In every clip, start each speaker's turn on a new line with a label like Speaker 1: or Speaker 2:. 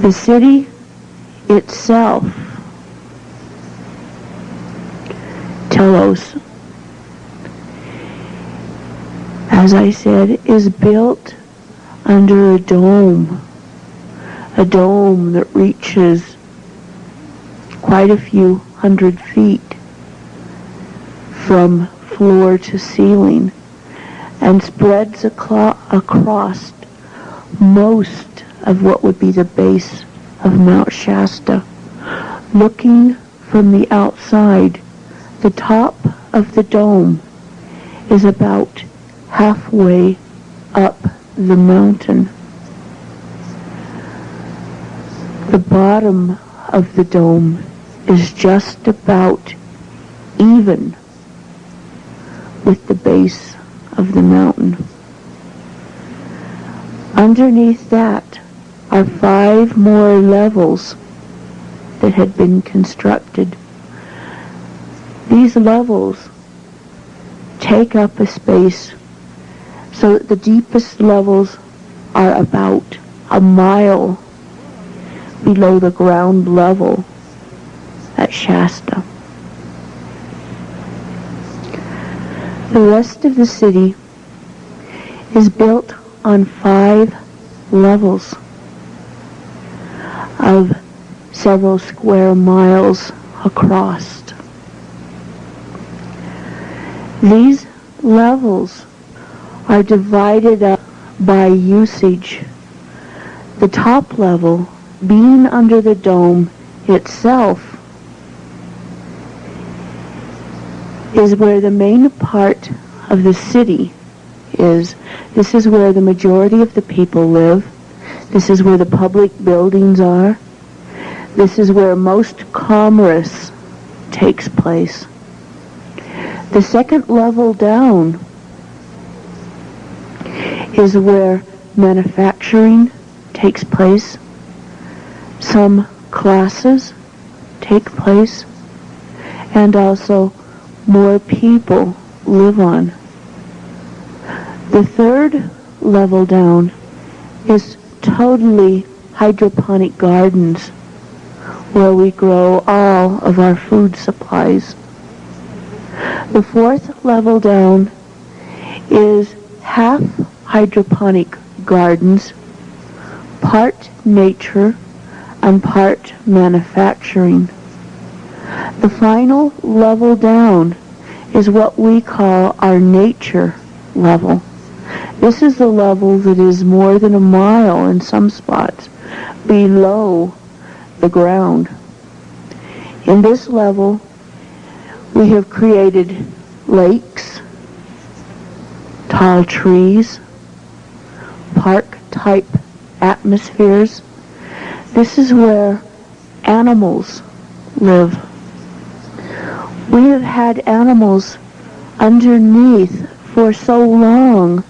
Speaker 1: The city itself, Telos, as I said, is built under a dome that reaches quite a few hundred feet from floor to ceiling and spreads across most of what would be the base of Mount Shasta. Looking from the outside, the top of the dome is about halfway up the mountain. The bottom of the dome is just about even with the base of the mountain. Underneath that are 5 more levels that had been constructed. These levels take up a space so that the deepest levels are about a mile below the ground level at Shasta. The rest of the city is built on 5 levels of several square miles across. These levels are divided up by usage. The top level, being under the dome itself, is where the main part of the city is. This is where the majority of the people live. This is where the public buildings are. This is where most commerce takes place. The second level down is where manufacturing takes place. Some classes take place, and also more people live on. The third level down is totally hydroponic gardens where we grow all of our food supplies. The fourth level down is half hydroponic gardens, part nature and part manufacturing. The final level down is what we call our nature level. This is the level that is more than a mile in some spots below the ground. In this level, we have created lakes, tall trees, park-type atmospheres. This is where animals live. We have had animals underneath for so long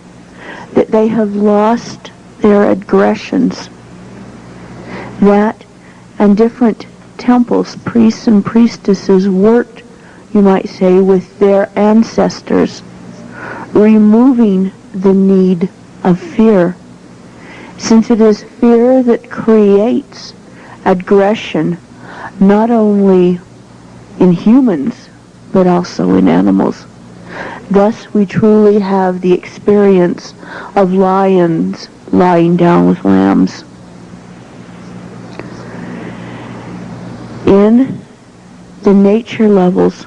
Speaker 1: that they have lost their aggressions. That and different temples, priests and priestesses worked, you might say, with their ancestors, removing the need of fear, since it is fear that creates aggression, not only in humans, but also in animals. Thus, we truly have the experience of lions lying down with lambs. In the nature levels,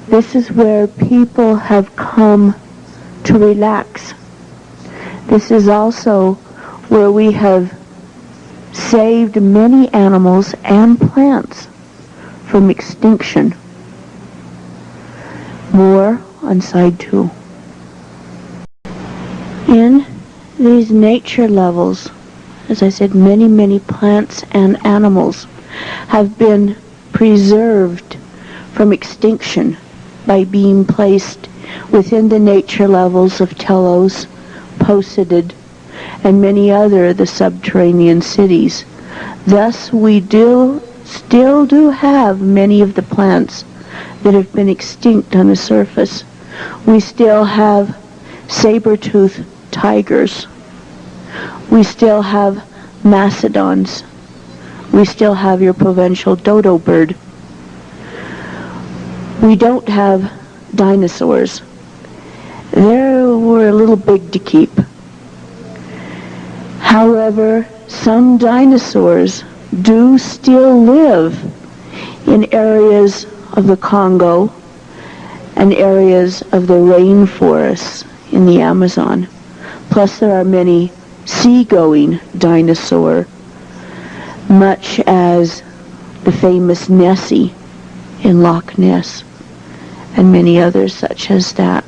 Speaker 1: this is where people have come to relax. This is also where we have saved many animals and plants from extinction. More on side 2. In these nature levels, as I said, many plants and animals have been preserved from extinction by being placed within the nature levels of Telos, Poseid, and many other of the subterranean cities. Thus, we still do have many of the plants that have been extinct on the surface. We still have saber-toothed tigers. We still have mastodons We still have your provincial dodo bird. We don't have dinosaurs. They were a little big to keep. However, some dinosaurs do still live in areas of the Congo and areas of the rainforests in the Amazon. Plus there are many sea-going dinosaurs, much as the famous Nessie in Loch Ness and many others such as that.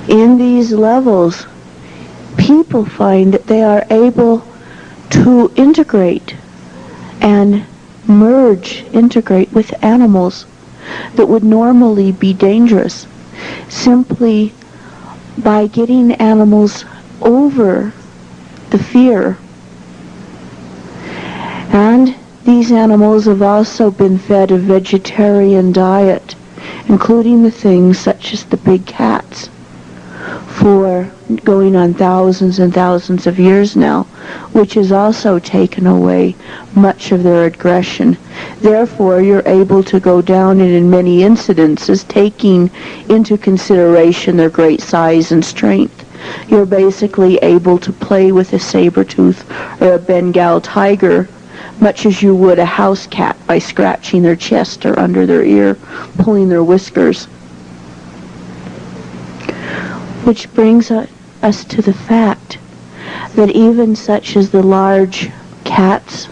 Speaker 1: In these levels, people find that they are able to integrate with animals that would normally be dangerous, simply by getting animals over the fear. And these animals have also been fed a vegetarian diet, including the things such as the big cats, for going on thousands and thousands of years now, which has also taken away much of their aggression. Therefore, you're able to go down and in many incidences, taking into consideration their great size and strength, you're basically able to play with a saber-tooth or a Bengal tiger much as you would a house cat by scratching their chest or under their ear, pulling their whiskers. Which brings us to the fact that even such as the large cats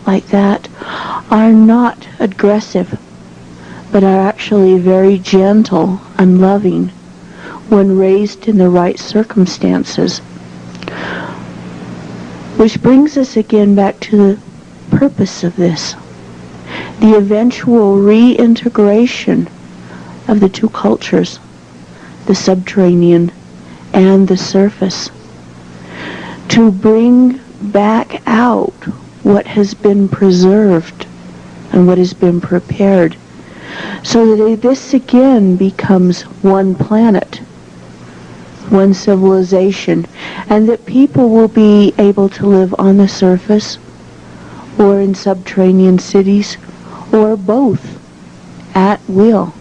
Speaker 1: like that are not aggressive, but are actually very gentle and loving when raised in the right circumstances. Which brings us again back to the purpose of this, the eventual reintegration of the two cultures, the subterranean and the surface, to bring back out what has been preserved and what has been prepared, so that this again becomes one planet, one civilization, and that people will be able to live on the surface or in subterranean cities or both at will.